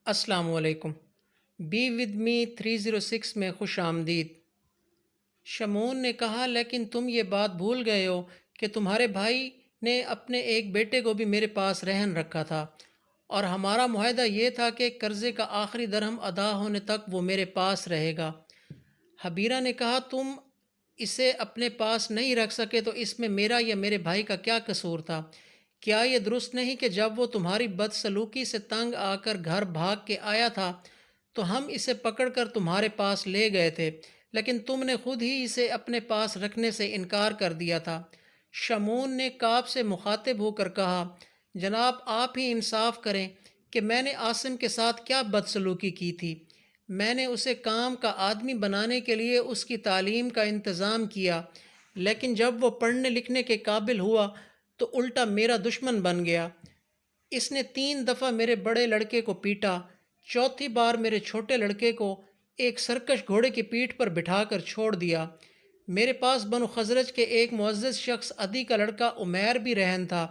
السلام علیکم۔ Be with me 306 میں خوش آمدید۔ شمعون نے کہا، لیکن تم یہ بات بھول گئے ہو کہ تمہارے بھائی نے اپنے ایک بیٹے کو بھی میرے پاس رہن رکھا تھا، اور ہمارا معاہدہ یہ تھا کہ قرضے کا آخری درہم ادا ہونے تک وہ میرے پاس رہے گا۔ حبیرہ نے کہا، تم اسے اپنے پاس نہیں رکھ سکے تو اس میں میرا یا میرے بھائی کا کیا قصور تھا؟ کیا یہ درست نہیں کہ جب وہ تمہاری بدسلوکی سے تنگ آ کر گھر بھاگ کے آیا تھا تو ہم اسے پکڑ کر تمہارے پاس لے گئے تھے، لیکن تم نے خود ہی اسے اپنے پاس رکھنے سے انکار کر دیا تھا۔ شمعون نے کعب سے مخاطب ہو کر کہا، جناب آپ ہی انصاف کریں کہ میں نے عاصم کے ساتھ کیا بدسلوکی کی تھی؟ میں نے اسے کام کا آدمی بنانے کے لیے اس کی تعلیم کا انتظام کیا، لیکن جب وہ پڑھنے لکھنے کے قابل ہوا تو الٹا میرا دشمن بن گیا۔ اس نے 3 دفعہ میرے بڑے لڑکے کو پیٹا، چوتھی بار میرے چھوٹے لڑکے کو ایک سرکش گھوڑے کی پیٹھ پر بٹھا کر چھوڑ دیا۔ میرے پاس بنو خزرج کے ایک معزز شخص عدی کا لڑکا عمیر بھی رہن تھا،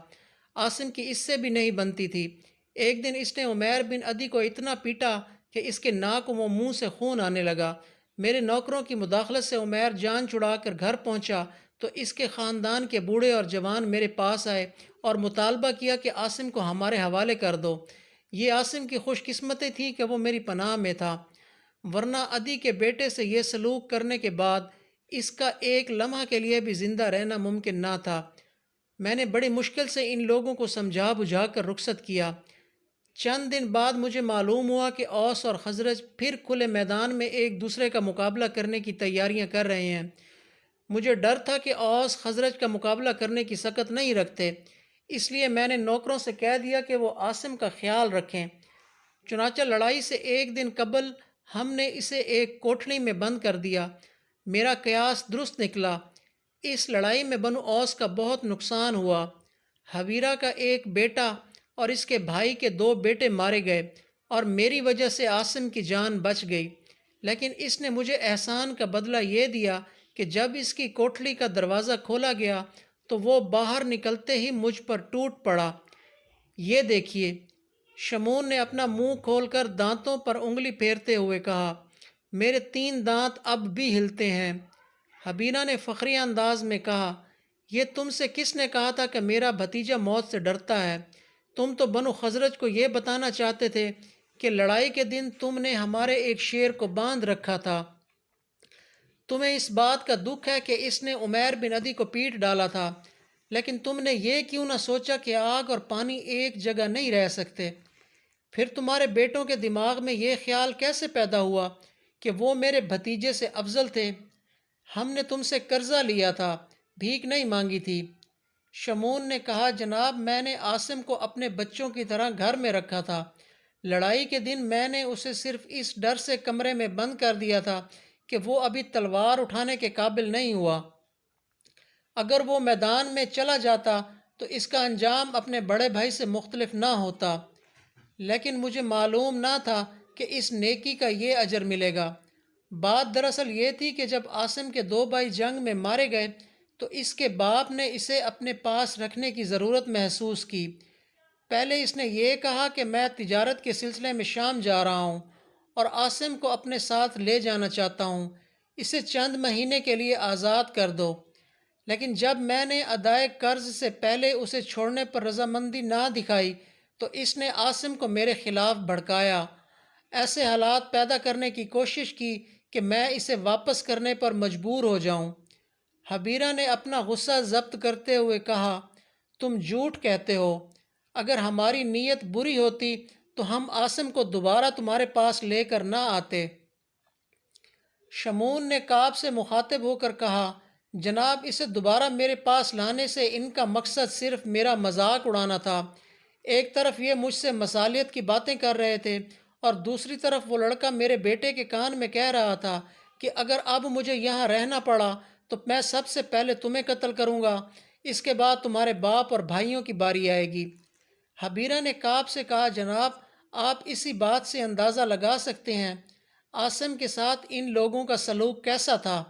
عاصم کی اس سے بھی نہیں بنتی تھی۔ ایک دن اس نے عمیر بن عدی کو اتنا پیٹا کہ اس کے ناک و منہ سے خون آنے لگا۔ میرے نوکروں کی مداخلت سے عمیر جان چھڑا کر گھر پہنچا تو اس کے خاندان کے بوڑھے اور جوان میرے پاس آئے اور مطالبہ کیا کہ عاصم کو ہمارے حوالے کر دو۔ یہ عاصم کی خوش قسمتی تھی کہ وہ میری پناہ میں تھا، ورنہ عدی کے بیٹے سے یہ سلوک کرنے کے بعد اس کا ایک لمحہ کے لیے بھی زندہ رہنا ممکن نہ تھا۔ میں نے بڑی مشکل سے ان لوگوں کو سمجھا بجھا کر رخصت کیا۔ چند دن بعد مجھے معلوم ہوا کہ اوس اور خزرج پھر کھلے میدان میں ایک دوسرے کا مقابلہ کرنے کی تیاریاں کر رہے ہیں۔ مجھے ڈر تھا کہ اوس خزرج کا مقابلہ کرنے کی سکت نہیں رکھتے، اس لیے میں نے نوکروں سے کہہ دیا کہ وہ عاصم کا خیال رکھیں۔ چنانچہ لڑائی سے ایک دن قبل ہم نے اسے ایک کوٹھڑی میں بند کر دیا۔ میرا قیاس درست نکلا۔ اس لڑائی میں بنو اوس کا بہت نقصان ہوا۔ حبیرہ کا ایک بیٹا اور اس کے بھائی کے 2 بیٹے مارے گئے اور میری وجہ سے عاصم کی جان بچ گئی، لیکن اس نے مجھے احسان کا بدلہ یہ دیا کہ جب اس کی کوٹھڑی کا دروازہ کھولا گیا تو وہ باہر نکلتے ہی مجھ پر ٹوٹ پڑا۔ یہ دیکھیے۔ شمعون نے اپنا منہ کھول کر دانتوں پر انگلی پھیرتے ہوئے کہا، میرے 3 دانت اب بھی ہلتے ہیں۔ حبیرہ نے فخری انداز میں کہا، یہ تم سے کس نے کہا تھا کہ میرا بھتیجا موت سے ڈرتا ہے؟ تم تو بنو خزرج کو یہ بتانا چاہتے تھے کہ لڑائی کے دن تم نے ہمارے ایک شیر کو باندھ رکھا تھا۔ تمہیں اس بات کا دکھ ہے کہ اس نے عمیر بن عدی کو پیٹ ڈالا تھا، لیکن تم نے یہ کیوں نہ سوچا کہ آگ اور پانی ایک جگہ نہیں رہ سکتے؟ پھر تمہارے بیٹوں کے دماغ میں یہ خیال کیسے پیدا ہوا کہ وہ میرے بھتیجے سے افضل تھے؟ ہم نے تم سے قرضہ لیا تھا، بھیک نہیں مانگی تھی۔ شمعون نے کہا، جناب میں نے عاصم کو اپنے بچوں کی طرح گھر میں رکھا تھا۔ لڑائی کے دن میں نے اسے صرف اس ڈر سے کمرے میں بند کر دیا تھا کہ وہ ابھی تلوار اٹھانے کے قابل نہیں ہوا۔ اگر وہ میدان میں چلا جاتا تو اس کا انجام اپنے بڑے بھائی سے مختلف نہ ہوتا، لیکن مجھے معلوم نہ تھا کہ اس نیکی کا یہ اجر ملے گا۔ بات دراصل یہ تھی کہ جب عاصم کے 2 بھائی جنگ میں مارے گئے تو اس کے باپ نے اسے اپنے پاس رکھنے کی ضرورت محسوس کی۔ پہلے اس نے یہ کہا کہ میں تجارت کے سلسلے میں شام جا رہا ہوں اور عاصم کو اپنے ساتھ لے جانا چاہتا ہوں، اسے چند مہینے کے لیے آزاد کر دو۔ لیکن جب میں نے ادائے قرض سے پہلے اسے چھوڑنے پر رضامندی نہ دکھائی تو اس نے عاصم کو میرے خلاف بھڑکایا، ایسے حالات پیدا کرنے کی کوشش کی کہ میں اسے واپس کرنے پر مجبور ہو جاؤں۔ حبیرہ نے اپنا غصہ ضبط کرتے ہوئے کہا، تم جھوٹ کہتے ہو۔ اگر ہماری نیت بری ہوتی تو ہم عاصم کو دوبارہ تمہارے پاس لے کر نہ آتے۔ شمعون نے کعب سے مخاطب ہو کر کہا، جناب اسے دوبارہ میرے پاس لانے سے ان کا مقصد صرف میرا مذاق اڑانا تھا۔ ایک طرف یہ مجھ سے مصالحت کی باتیں کر رہے تھے اور دوسری طرف وہ لڑکا میرے بیٹے کے کان میں کہہ رہا تھا کہ اگر اب مجھے یہاں رہنا پڑا تو میں سب سے پہلے تمہیں قتل کروں گا، اس کے بعد تمہارے باپ اور بھائیوں کی باری آئے گی۔ حبیرہ نے کعب سے کہا، جناب آپ اسی بات سے اندازہ لگا سکتے ہیں عاصم کے ساتھ ان لوگوں کا سلوک کیسا تھا۔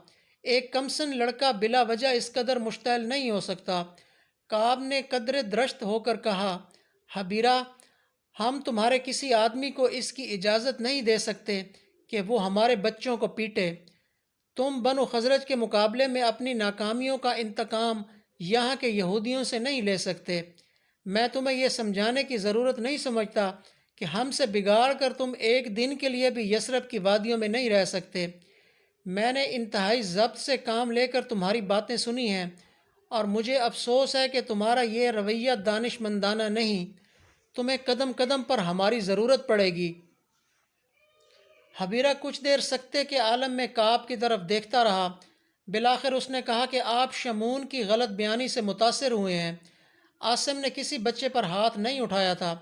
ایک کمسن لڑکا بلا وجہ اس قدر مشتعل نہیں ہو سکتا۔ کعب نے قدرے درشت ہو کر کہا، حبیرہ ہم تمہارے کسی آدمی کو اس کی اجازت نہیں دے سکتے کہ وہ ہمارے بچوں کو پیٹے۔ تم بنو خزرج کے مقابلے میں اپنی ناکامیوں کا انتقام یہاں کے یہودیوں سے نہیں لے سکتے۔ میں تمہیں یہ سمجھانے کی ضرورت نہیں سمجھتا کہ ہم سے بگاڑ کر تم ایک دن کے لیے بھی یثرب کی وادیوں میں نہیں رہ سکتے۔ میں نے انتہائی ضبط سے کام لے کر تمہاری باتیں سنی ہیں، اور مجھے افسوس ہے کہ تمہارا یہ رویہ دانش مندانہ نہیں۔ تمہیں قدم قدم پر ہماری ضرورت پڑے گی۔ حبیرہ کچھ دیر سکتے کے عالم میں کعب کی طرف دیکھتا رہا۔ بالآخر اس نے کہا کہ آپ شمون کی غلط بیانی سے متاثر ہوئے ہیں۔ عاصم نے کسی بچے پر ہاتھ نہیں اٹھایا تھا۔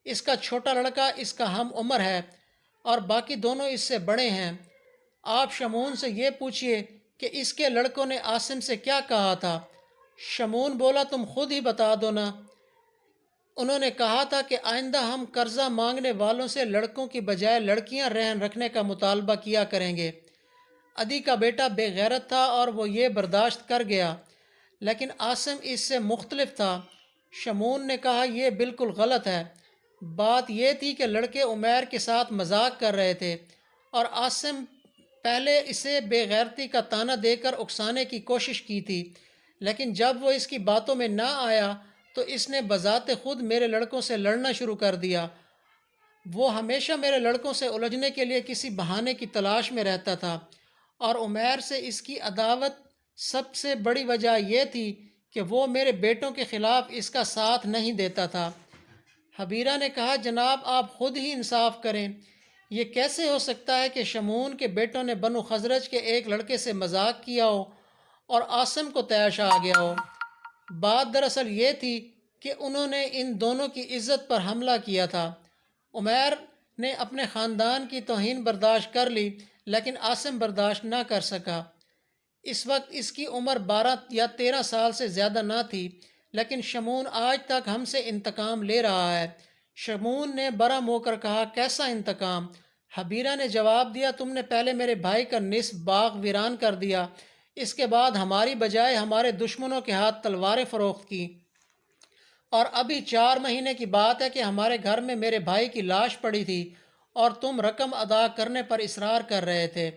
اس کا چھوٹا لڑکا اس کا ہم عمر ہے اور باقی دونوں اس سے بڑے ہیں۔ آپ شمون سے یہ پوچھئے کہ اس کے لڑکوں نے عاصم سے کیا کہا تھا۔ شمون بولا تم خود ہی بتا دو نا۔ انہوں نے کہا تھا کہ آئندہ ہم قرضہ مانگنے والوں سے لڑکوں کی بجائے لڑکیاں رہن رکھنے کا مطالبہ کیا کریں گے۔ عدی کا بیٹا بے غیرت تھا اور وہ یہ برداشت کر گیا، لیکن عاصم اس سے مختلف تھا۔ شمون نے کہا یہ بالکل غلط ہے۔ بات یہ تھی کہ لڑکے عمیر کے ساتھ مذاق کر رہے تھے اور عاصم پہلے اسے بے غیرتی کا طعنہ دے کر اکسانے کی کوشش کی تھی، لیکن جب وہ اس کی باتوں میں نہ آیا تو اس نے بذات خود میرے لڑکوں سے لڑنا شروع کر دیا۔ وہ ہمیشہ میرے لڑکوں سے الجھنے کے لیے کسی بہانے کی تلاش میں رہتا تھا، اور عمیر سے اس کی عداوت سب سے بڑی وجہ یہ تھی کہ وہ میرے بیٹوں کے خلاف اس کا ساتھ نہیں دیتا تھا۔ حبیرہ نے کہا جناب آپ خود ہی انصاف کریں۔ یہ کیسے ہو سکتا ہے کہ شمون کے بیٹوں نے بنو خزرج کے ایک لڑکے سے مذاق کیا ہو اور عاصم کو طیش آ گیا ہو؟ بات دراصل یہ تھی کہ انہوں نے ان دونوں کی عزت پر حملہ کیا تھا۔ عمیر نے اپنے خاندان کی توہین برداشت کر لی، لیکن عاصم برداشت نہ کر سکا۔ اس وقت اس کی عمر 12 یا 13 سال سے زیادہ نہ تھی، لیکن شمون آج تک ہم سے انتقام لے رہا ہے۔ شمون نے برہم ہو کر کہا کیسا انتقام؟ حبیرہ نے جواب دیا تم نے پہلے میرے بھائی کا نصف باغ ویران کر دیا، اس کے بعد ہماری بجائے ہمارے دشمنوں کے ہاتھ تلواریں فروخت کی، اور ابھی 4 مہینے کی بات ہے کہ ہمارے گھر میں میرے بھائی کی لاش پڑی تھی اور تم رقم ادا کرنے پر اصرار کر رہے تھے۔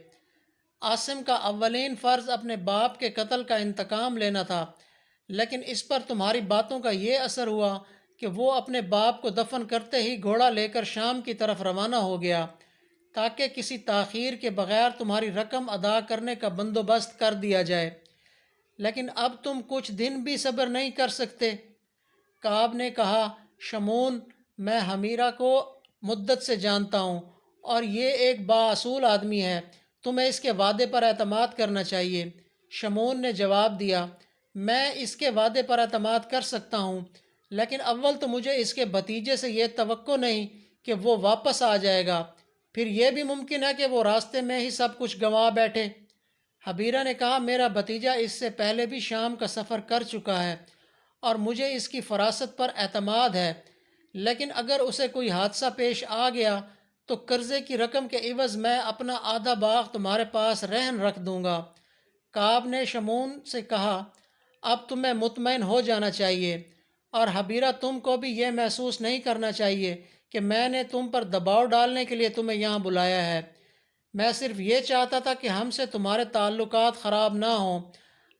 عاصم کا اولین فرض اپنے باپ کے قتل کا انتقام لینا تھا، لیکن اس پر تمہاری باتوں کا یہ اثر ہوا کہ وہ اپنے باپ کو دفن کرتے ہی گھوڑا لے کر شام کی طرف روانہ ہو گیا تاکہ کسی تاخیر کے بغیر تمہاری رقم ادا کرنے کا بندوبست کر دیا جائے۔ لیکن اب تم کچھ دن بھی صبر نہیں کر سکتے؟ کعب نے کہا شمون میں حمیرہ کو مدت سے جانتا ہوں اور یہ ایک بااصول آدمی ہے، تمہیں اس کے وعدے پر اعتماد کرنا چاہیے۔ شمون نے جواب دیا میں اس کے وعدے پر اعتماد کر سکتا ہوں، لیکن اول تو مجھے اس کے بھتیجے سے یہ توقع نہیں کہ وہ واپس آ جائے گا، پھر یہ بھی ممکن ہے کہ وہ راستے میں ہی سب کچھ گنوا بیٹھے۔ حبیرہ نے کہا میرا بھتیجا اس سے پہلے بھی شام کا سفر کر چکا ہے اور مجھے اس کی فراست پر اعتماد ہے، لیکن اگر اسے کوئی حادثہ پیش آ گیا تو قرضے کی رقم کے عوض میں اپنا آدھا باغ تمہارے پاس رہن رکھ دوں گا۔ کعب نے شمون سے کہا اب تمہیں مطمئن ہو جانا چاہیے، اور حبیرہ تم کو بھی یہ محسوس نہیں کرنا چاہیے کہ میں نے تم پر دباؤ ڈالنے کے لیے تمہیں یہاں بلایا ہے۔ میں صرف یہ چاہتا تھا کہ ہم سے تمہارے تعلقات خراب نہ ہوں۔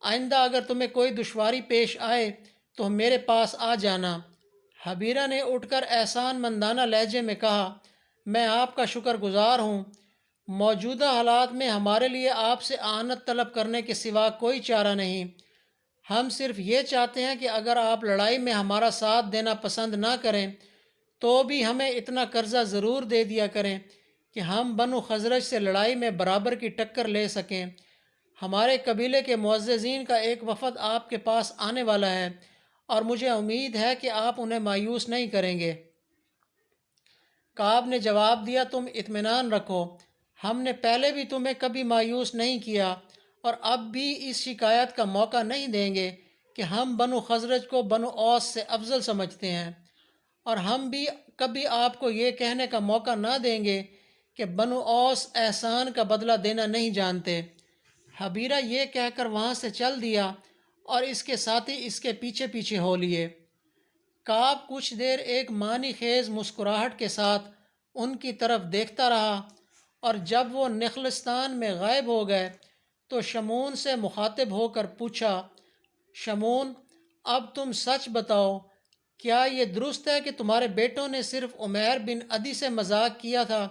آئندہ اگر تمہیں کوئی دشواری پیش آئے تو میرے پاس آ جانا۔ حبیرہ نے اٹھ کر احسان مندانہ لہجے میں کہا میں آپ کا شکر گزار ہوں۔ موجودہ حالات میں ہمارے لیے آپ سے اعانت طلب کرنے کے سوا کوئی چارہ نہیں۔ ہم صرف یہ چاہتے ہیں کہ اگر آپ لڑائی میں ہمارا ساتھ دینا پسند نہ کریں تو بھی ہمیں اتنا قرضہ ضرور دے دیا کریں کہ ہم بنو خزرج سے لڑائی میں برابر کی ٹکر لے سکیں۔ ہمارے قبیلے کے معززین کا ایک وفد آپ کے پاس آنے والا ہے اور مجھے امید ہے کہ آپ انہیں مایوس نہیں کریں گے۔ کعب نے جواب دیا تم اطمینان رکھو، ہم نے پہلے بھی تمہیں کبھی مایوس نہیں کیا اور اب بھی اس شکایت کا موقع نہیں دیں گے کہ ہم بنو خزرج کو بنو اوس سے افضل سمجھتے ہیں، اور ہم بھی کبھی آپ کو یہ کہنے کا موقع نہ دیں گے کہ بنو اوس احسان کا بدلہ دینا نہیں جانتے۔ حبیرہ یہ کہہ کر وہاں سے چل دیا اور اس کے ساتھی اس کے پیچھے پیچھے ہو لیے۔ کعب کچھ دیر ایک معنی خیز مسکراہٹ کے ساتھ ان کی طرف دیکھتا رہا، اور جب وہ نخلستان میں غائب ہو گئے تو شمعون سے مخاطب ہو کر پوچھا، شمعون، اب تم سچ بتاؤ، کیا یہ درست ہے کہ تمہارے بیٹوں نے صرف عمیر بن عدی سے مذاق کیا تھا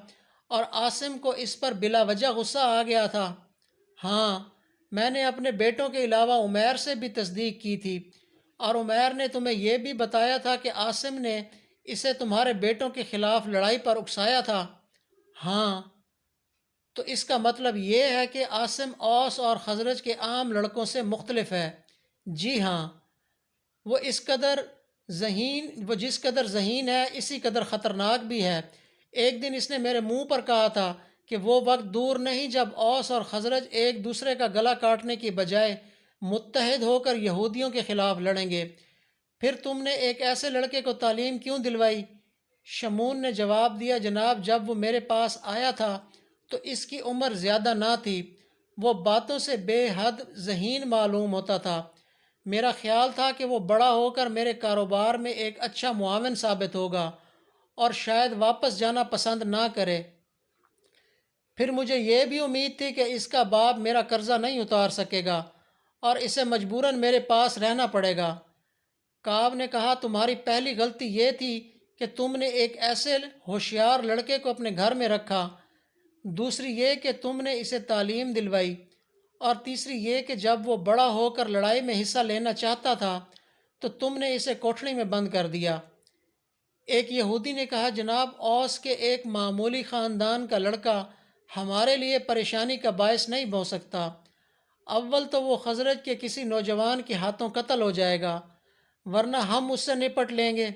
اور عاصم کو اس پر بلا وجہ غصہ آ گیا تھا؟ ہاں، میں نے اپنے بیٹوں کے علاوہ عمیر سے بھی تصدیق کی تھی، اور عمیر نے تمہیں یہ بھی بتایا تھا کہ عاصم نے اسے تمہارے بیٹوں کے خلاف لڑائی پر اکسایا تھا؟ ہاں۔ تو اس کا مطلب یہ ہے کہ عاصم اوس اور خزرج کے عام لڑکوں سے مختلف ہے؟ جی ہاں، وہ جس قدر ذہین ہے اسی قدر خطرناک بھی ہے۔ ایک دن اس نے میرے منہ پر کہا تھا کہ وہ وقت دور نہیں جب اوس اور خزرج ایک دوسرے کا گلا کاٹنے کی بجائے متحد ہو کر یہودیوں کے خلاف لڑیں گے۔ پھر تم نے ایک ایسے لڑکے کو تعلیم کیوں دلوائی؟ شمعون نے جواب دیا، جناب، جب وہ میرے پاس آیا تھا تو اس کی عمر زیادہ نہ تھی، وہ باتوں سے بے حد ذہین معلوم ہوتا تھا۔ میرا خیال تھا کہ وہ بڑا ہو کر میرے کاروبار میں ایک اچھا معاون ثابت ہوگا اور شاید واپس جانا پسند نہ کرے۔ پھر مجھے یہ بھی امید تھی کہ اس کا باپ میرا قرضہ نہیں اتار سکے گا اور اسے مجبوراً میرے پاس رہنا پڑے گا۔ کعب نے کہا، تمہاری پہلی غلطی یہ تھی کہ تم نے ایک ایسے ہوشیار لڑکے کو اپنے گھر میں رکھا، دوسری یہ کہ تم نے اسے تعلیم دلوائی، اور تیسری یہ کہ جب وہ بڑا ہو کر لڑائی میں حصہ لینا چاہتا تھا تو تم نے اسے کوٹھڑی میں بند کر دیا۔ ایک یہودی نے کہا، جناب، اوس کے ایک معمولی خاندان کا لڑکا ہمارے لیے پریشانی کا باعث نہیں ہو سکتا۔ اول تو وہ خزرج کے کسی نوجوان کے ہاتھوں قتل ہو جائے گا، ورنہ ہم اس سے نپٹ لیں گے۔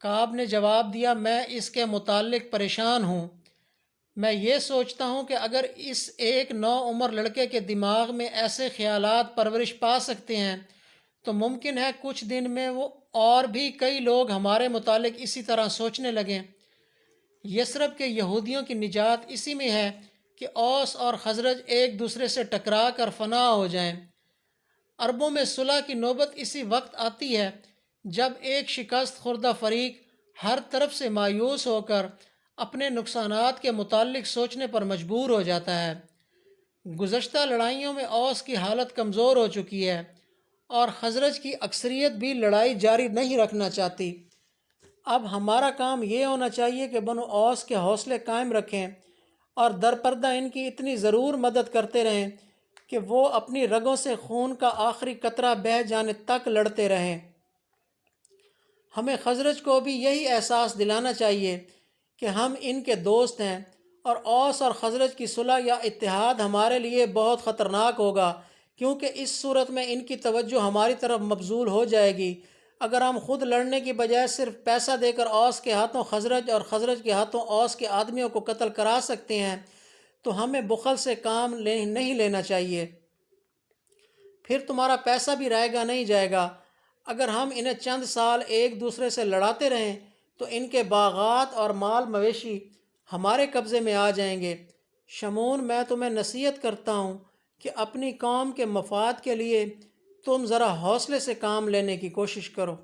کعب نے جواب دیا، میں اس کے متعلق پریشان ہوں۔ میں یہ سوچتا ہوں کہ اگر اس ایک نوعمر لڑکے کے دماغ میں ایسے خیالات پرورش پا سکتے ہیں تو ممکن ہے کچھ دن میں وہ اور بھی کئی لوگ ہمارے متعلق اسی طرح سوچنے لگیں۔ یثرب کے یہودیوں کی نجات اسی میں ہے کہ اوس اور خزرج ایک دوسرے سے ٹکرا کر فنا ہو جائیں۔ عربوں میں صلح کی نوبت اسی وقت آتی ہے جب ایک شکست خوردہ فریق ہر طرف سے مایوس ہو کر اپنے نقصانات کے متعلق سوچنے پر مجبور ہو جاتا ہے۔ گزشتہ لڑائیوں میں اوس کی حالت کمزور ہو چکی ہے اور خزرج کی اکثریت بھی لڑائی جاری نہیں رکھنا چاہتی۔ اب ہمارا کام یہ ہونا چاہیے کہ بنو اوس کے حوصلے قائم رکھیں اور درپردہ ان کی اتنی ضرور مدد کرتے رہیں کہ وہ اپنی رگوں سے خون کا آخری قطرہ بہہ جانے تک لڑتے رہیں۔ ہمیں خزرج کو بھی یہی احساس دلانا چاہیے کہ ہم ان کے دوست ہیں، اور اوس اور خزرج کی صلح یا اتحاد ہمارے لیے بہت خطرناک ہوگا، کیونکہ اس صورت میں ان کی توجہ ہماری طرف مبذول ہو جائے گی۔ اگر ہم خود لڑنے کی بجائے صرف پیسہ دے کر اوس کے ہاتھوں خزرج اور خزرج کے ہاتھوں اوس کے آدمیوں کو قتل کرا سکتے ہیں تو ہمیں بخل سے کام نہیں لینا چاہیے۔ پھر تمہارا پیسہ بھی رائے گا نہیں جائے گا۔ اگر ہم انہیں چند سال ایک دوسرے سے لڑاتے رہیں تو ان کے باغات اور مال مویشی ہمارے قبضے میں آ جائیں گے۔ شمعون، میں تمہیں نصیحت کرتا ہوں کہ اپنی قوم کے مفاد کے لیے تم ذرا حوصلے سے کام لینے کی کوشش کرو۔